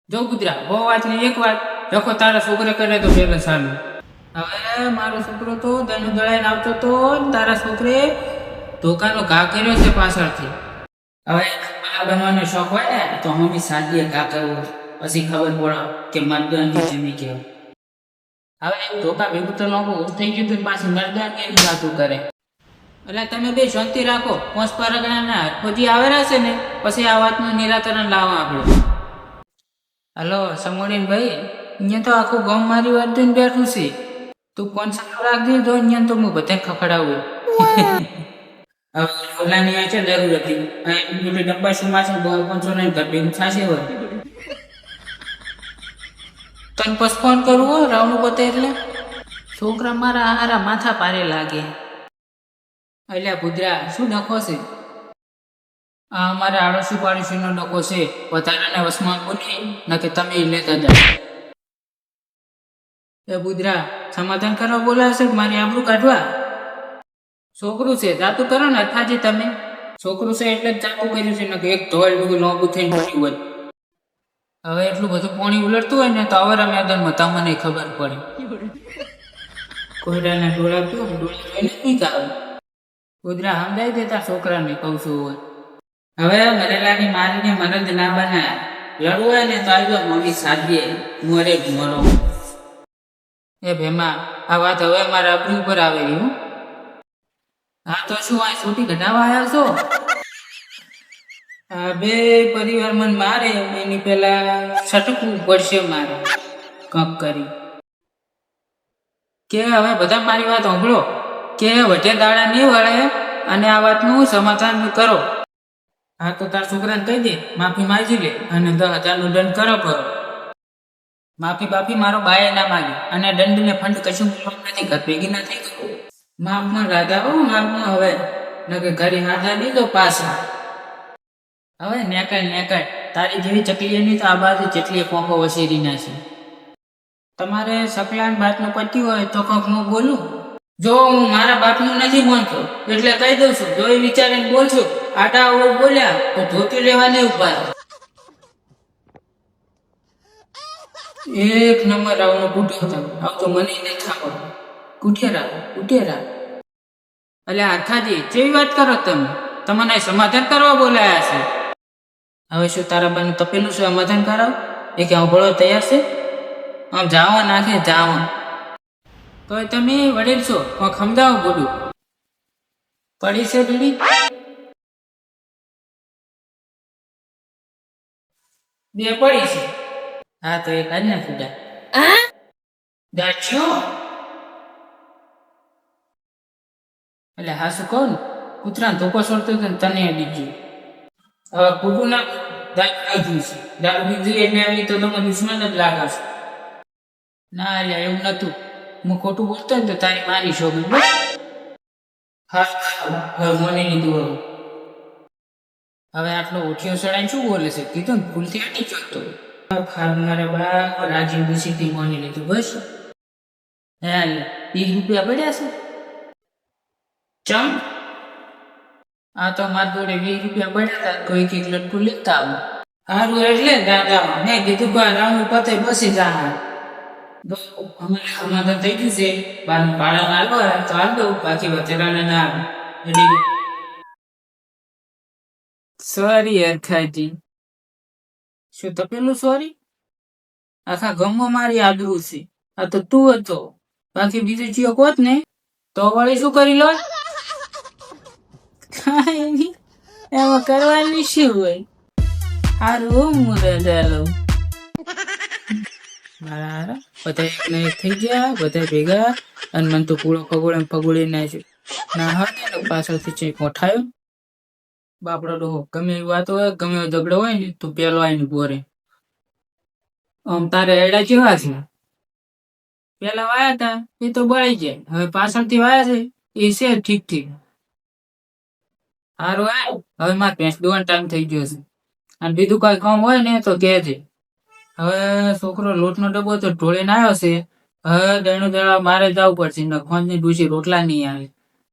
જો કૂતરા બહુ વાત ની એક વાત લખો તારા છોકરા કરે તો પેલા સારું. હવે મારો છોકરો તો દનું દળાઈને આવતો તો તારા છોકરે ધોકાનો ઘા કર્યો છે પાછળથી. હવે આ બનવાનો શોખ હોય ને તો મમ્મી સાદીએ ઘા કરવો પછી ખબર પડે કે મરદાની જમી કેવું. હવે ધોકા ભેગું તો લોકો થઈ ગયું તો પાછી મરદાની વાતું કરે. એટલે તમે બે શાંતિ રાખો. પોંચ પરગણાના ખોજી આવેલા છે ને પછી આ વાતનું નિરાકરણ લાવવા આપણે. હલો સમોડીન ભાઈ, અહીંયા તો આખું ગામ મારી વાત જોઈને બેઠું છે. તું કોણ સારો રાખજે તો અહીંયા તો હું બધા ખખડાવું. હવે ઓલાની આ છે જરૂર હતી પેલી ડબ્બા શું છે 500 ને ઘર ભેગું થશે હોય તને પછી ફોન કરવું હોય રાવણું પતે એટલે છોકરા મારા હારા માથા પારે લાગે. અલ્યા ભૂદરા શું ડખો છે? આ અમારે આડોશી પાડોશીનો ડખો છે. વધારાના વસમાં બોલી ના કે તમે લેતા જાઓ. એ ભૂદરા સમાધાન કરવા બોલાશે મારી આબરૂ કાઢવા? છોકરું છે જાતું કરો ને અથાજી તમે. છોકરું છે એટલે જ જાતું કર્યું છે ને કે એક ધોળ ભેગું લોબું થઈને પડ્યું હોય. હવે એટલું બધું પાણી ઉલટતું હોય ને તો અવરા મેદાનમાં તમને ખબર પડે. કોયડાના ડોળા કેવું ડોળા જોઈને નહીં કાઢું. ભૂદરા સમજાઈ દેતા છોકરાને કહું છું હોય. હવે મરેલાની મારીને મરદ ના બનાય. લડવું હોય ને તો આવી મમ્મી સાદીએ મોરે મોરો. એ ભેમા આ વાત હવે મારા આબરૂ ઉપર આવે રહ્યું. હા તો શું આ છૂટી ઘટાવા આવ્યા છો? આ બે પરિવાર મને મારે એની પેલા છટકવું પડશે મારે કંક કરી. કે હવે બધા મારી વાત સાંભળો કે વઢે દાડા નહીં વળે અને આ વાતનું સમાધાન કરો. હા તો તાર છોકરાને કહી દે માફી માંગી લે અને 10,000 નો દંડ કરો કરો. માફી બાફી મારો બાએ ના માગે અને દંડને ફંડ કશું નથી ઘર ભેગી ના થઈ ગયું. માપમાં રાધા હો માપમાં હવે નકે ઘરે હાથા દીધો પાછા. હવે નેકળ તારી જેવી ચકલીની તો આ બાજુ જેટલી કોંખો વસેરી ના છે. તમારે સકલાન બાતનું પટ્યું હોય તો કંઈક હું બોલું. જો હું મારા બાપનું નથી બોલતો એટલે કહી દઉં છું. જો એ વિચારીને બોલશું આટા આવડો બોલ્યા તો ધોતી લેવા નહીં ઉભા. એક નંબર આવનો કુટ્યો હતો. આવતો મને નહીં ખાવો. કુઠેરા એટલે આખાજી કેવી વાત કરો તમે? તમને સમાધાન કરવા બોલાયા છે. હવે શું તારા બાનું તપેલું શું સમાધાન કરાવ? એ કે ભળો તૈયાર છે? આમ જાવા નાખે જાવા. તો તમે વડીલ છો કોક સમજાવો બોલું. પડી છે બીડી? બે પડી છે. હા તો એક આજ ના ફૂટા દાચ્યો. એટલે હા શું કહું ને કૂતરાને ધોકો છોડતો હતો ને તને બીજું. હવે કૂટું ના દારૂ પીધું છે. દારૂ પીધું એટલે આવી તો તમે દુશ્મન જ લાગાશે. ના એટલે એવું નતું. હું ખોટું બોલતો ને તો તારી મારી શોખ. હા હવે મને લીધું. હવે આટલો ઓઠિયો ચડાઈને શું બોલે છે? કીધું ને ભૂલથી હટી ચોકતો. મારા બા રાજીવ દુષિથી માની લીધું બસ. હા 20 રૂપિયા પડ્યા છે. ચમ આ તો મારા જોડે 20 રૂપિયા પડ્યા હતા. કોઈ કઈક લટકું લેતા આવું સારું એટલે દાદા મેં કીધું બા રાઉન્ડ પતે બસી જા. સમાધાન થઈ ગયું છે. બાનું પાળા મારવો તો હાલ દઉં બાકી વચરાને ના આવે. સોરી અરખાજી. શું તપેલું સોરી? આખા ગામમાં મારી આબરૂ છે. આ તો તું હતો બાકી બીજું ચિયો કોત ને તો વળી શું કરી લો? કાંઈ નહીં એમાં કરવાની શું હોય. હારું હું રજા લઉં. મારા હારા બધા એક ને એક થઈ ગયા બધા ભેગા અને મને તો પૂળો પગોળી નાખ્યો. ના હા પાછળથી ચઈ કોઠાયો. બાપડો ડોહો ગમે એવી વાત હોય ગમે એવો ઝઘડો હોય ને તું પેલો આવીને બોરે. આમ તારે એડા જેવા છે. પેલા વાયા હતા એ તો બળી જાય. હવે પાછળથી વાયા છે એ છે ઠીક. હારું હવે મારે ભેંસ દોવાનો ટાઈમ થઈ ગયો છે અને બીજું કઈ કામ હોય ને તો કહેજે. હવે છોકરો લોટનો ડબ્બો તો ઢોળીને આવ્યો છે. હવે દણું દળવા મારે જવું પડશે. ખોંજની ડૂસી રોટલા નહીં આવે.